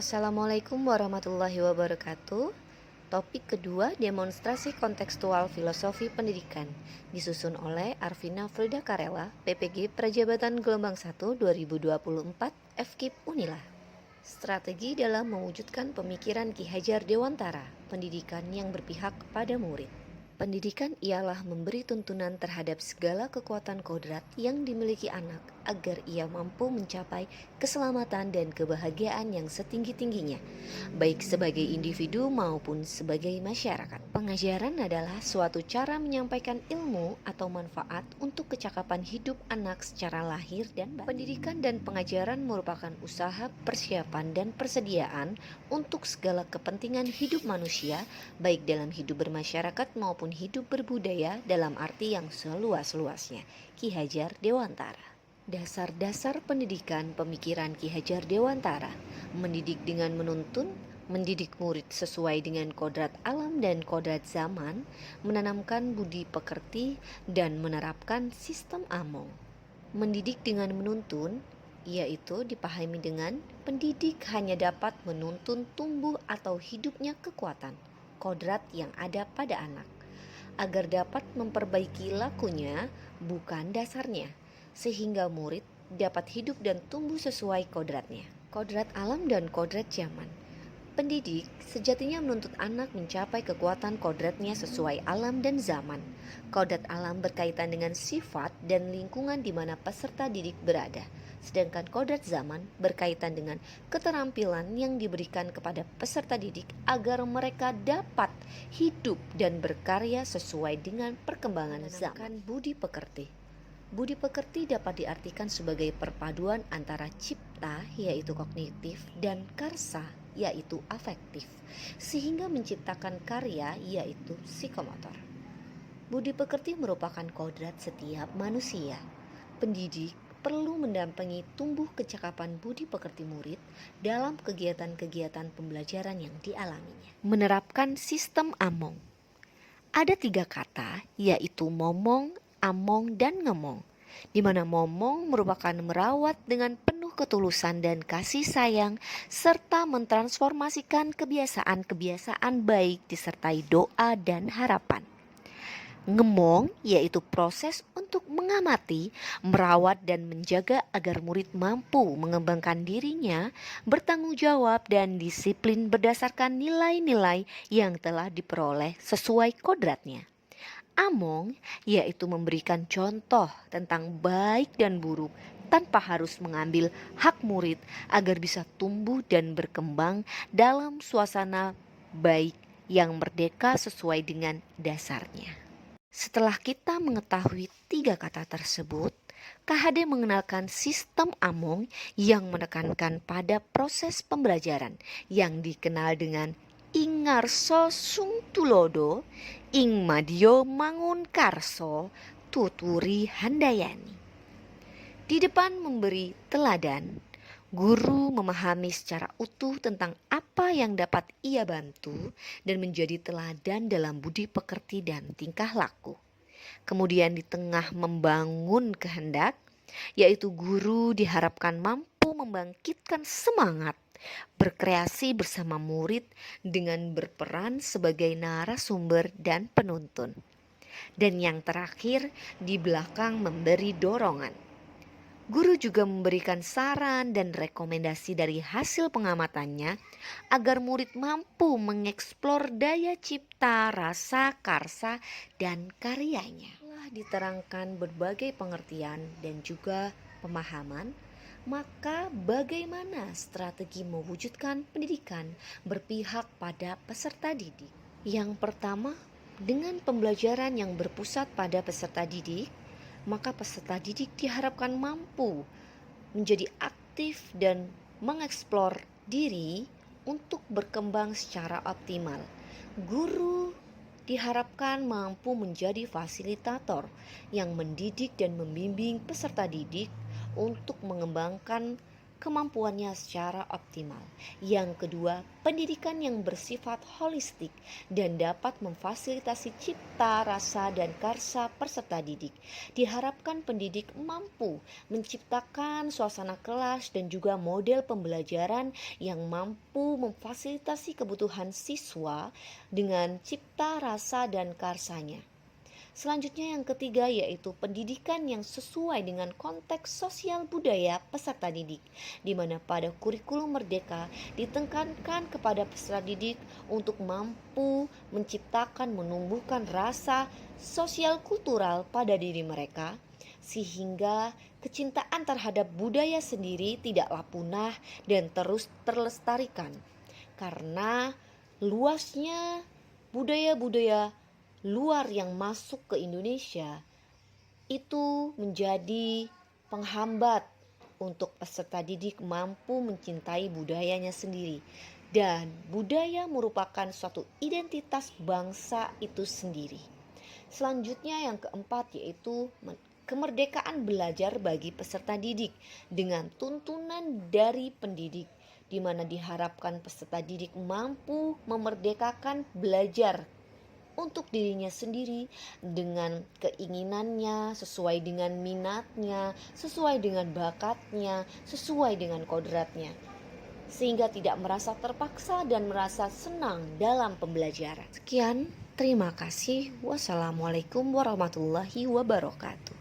Assalamualaikum warahmatullahi wabarakatuh. Topik kedua, demonstrasi kontekstual filosofi pendidikan, disusun oleh Arvina Frida Karela, PPG Prajabatan Gelombang 1 2024, FKIP Unila. Strategi dalam mewujudkan pemikiran Ki Hajar Dewantara, pendidikan yang berpihak pada murid. Pendidikan ialah memberi tuntunan terhadap segala kekuatan kodrat yang dimiliki anak agar ia mampu mencapai keselamatan dan kebahagiaan yang setinggi-tingginya, baik sebagai individu maupun sebagai masyarakat. Pengajaran adalah suatu cara menyampaikan ilmu atau manfaat untuk kecakapan hidup anak secara lahir dan batin. Pendidikan dan pengajaran merupakan usaha persiapan dan persediaan untuk segala kepentingan hidup manusia, baik dalam hidup bermasyarakat maupun hidup berbudaya dalam arti yang seluas-luasnya. Ki Hajar Dewantara. Dasar-dasar pendidikan pemikiran Ki Hajar Dewantara: mendidik dengan menuntun, mendidik murid sesuai dengan kodrat alam dan kodrat zaman, menanamkan budi pekerti, dan menerapkan sistem Among. Mendidik dengan menuntun, yaitu dipahami dengan pendidik hanya dapat menuntun tumbuh atau hidupnya kekuatan, kodrat yang ada pada anak, agar dapat memperbaiki lakunya, bukan dasarnya, sehingga murid dapat hidup dan tumbuh sesuai kodratnya. Kodrat alam dan kodrat zaman. Pendidik sejatinya menuntut anak mencapai kekuatan kodratnya sesuai alam dan zaman. Kodrat alam berkaitan dengan sifat dan lingkungan di mana peserta didik berada, sedangkan kodrat zaman berkaitan dengan keterampilan yang diberikan kepada peserta didik agar mereka dapat hidup dan berkarya sesuai dengan perkembangan zaman. Budi pekerti. Budi pekerti dapat diartikan sebagai perpaduan antara cipta, yaitu kognitif, dan karsa, yaitu afektif, sehingga menciptakan karya, yaitu psikomotor. Budi pekerti merupakan kodrat setiap manusia. Pendidik perlu mendampingi tumbuh kecakapan budi pekerti murid dalam kegiatan-kegiatan pembelajaran yang dialaminya. Menerapkan sistem Among. Ada 3 kata, yaitu momong, among, dan ngemong, di mana momong merupakan merawat dengan penuh ketulusan dan kasih sayang, serta mentransformasikan kebiasaan-kebiasaan baik disertai doa dan harapan. Ngemong yaitu proses untuk mengamati, merawat, dan menjaga agar murid mampu mengembangkan dirinya, bertanggung jawab, dan disiplin berdasarkan nilai-nilai yang telah diperoleh sesuai kodratnya. Among yaitu memberikan contoh tentang baik dan buruk tanpa harus mengambil hak murid agar bisa tumbuh dan berkembang dalam suasana baik yang merdeka sesuai dengan dasarnya. Setelah kita mengetahui 3 kata tersebut, KHD mengenalkan sistem Among yang menekankan pada proses pembelajaran yang dikenal dengan Ingarso Sung Tulodo, Ing Madyo Mangun Karso, Tuturi Handayani. Di depan memberi teladan, guru memahami secara utuh tentang apa yang dapat ia bantu dan menjadi teladan dalam budi pekerti dan tingkah laku. Kemudian di tengah membangun kehendak, yaitu guru diharapkan mampu membangkitkan semangat berkreasi bersama murid dengan berperan sebagai narasumber dan penuntun. Dan yang terakhir, di belakang memberi dorongan. Guru juga memberikan saran dan rekomendasi dari hasil pengamatannya agar murid mampu mengeksplor daya cipta, rasa, karsa, dan karyanya. Setelah diterangkan berbagai pengertian dan juga pemahaman, maka bagaimana strategi mewujudkan pendidikan berpihak pada peserta didik? Yang pertama, dengan pembelajaran yang berpusat pada peserta didik, maka peserta didik diharapkan mampu menjadi aktif dan mengeksplor diri untuk berkembang secara optimal. Guru diharapkan mampu menjadi fasilitator yang mendidik dan membimbing peserta didik untuk mengembangkan kemampuannya secara optimal. Yang kedua, pendidikan yang bersifat holistik dan dapat memfasilitasi cipta, rasa, dan karsa peserta didik. Diharapkan pendidik mampu menciptakan suasana kelas dan juga model pembelajaran yang mampu memfasilitasi kebutuhan siswa dengan cipta, rasa, dan karsanya. Selanjutnya yang ketiga yaitu pendidikan yang sesuai dengan konteks sosial budaya peserta didik, di mana pada kurikulum merdeka ditekankan kepada peserta didik untuk mampu menciptakan menumbuhkan rasa sosial kultural pada diri mereka, sehingga kecintaan terhadap budaya sendiri tidaklah punah dan terus terlestarikan. Karena luasnya budaya-budaya luar yang masuk ke Indonesia itu menjadi penghambat untuk peserta didik mampu mencintai budayanya sendiri. Dan budaya merupakan suatu identitas bangsa itu sendiri. Selanjutnya yang keempat yaitu kemerdekaan belajar bagi peserta didik dengan tuntunan dari pendidik, di mana diharapkan peserta didik mampu memerdekakan belajar untuk dirinya sendiri dengan keinginannya, sesuai dengan minatnya, sesuai dengan bakatnya, sesuai dengan kodratnya, sehingga tidak merasa terpaksa dan merasa senang dalam pembelajaran. Sekian, terima kasih. Wassalamualaikum warahmatullahi wabarakatuh.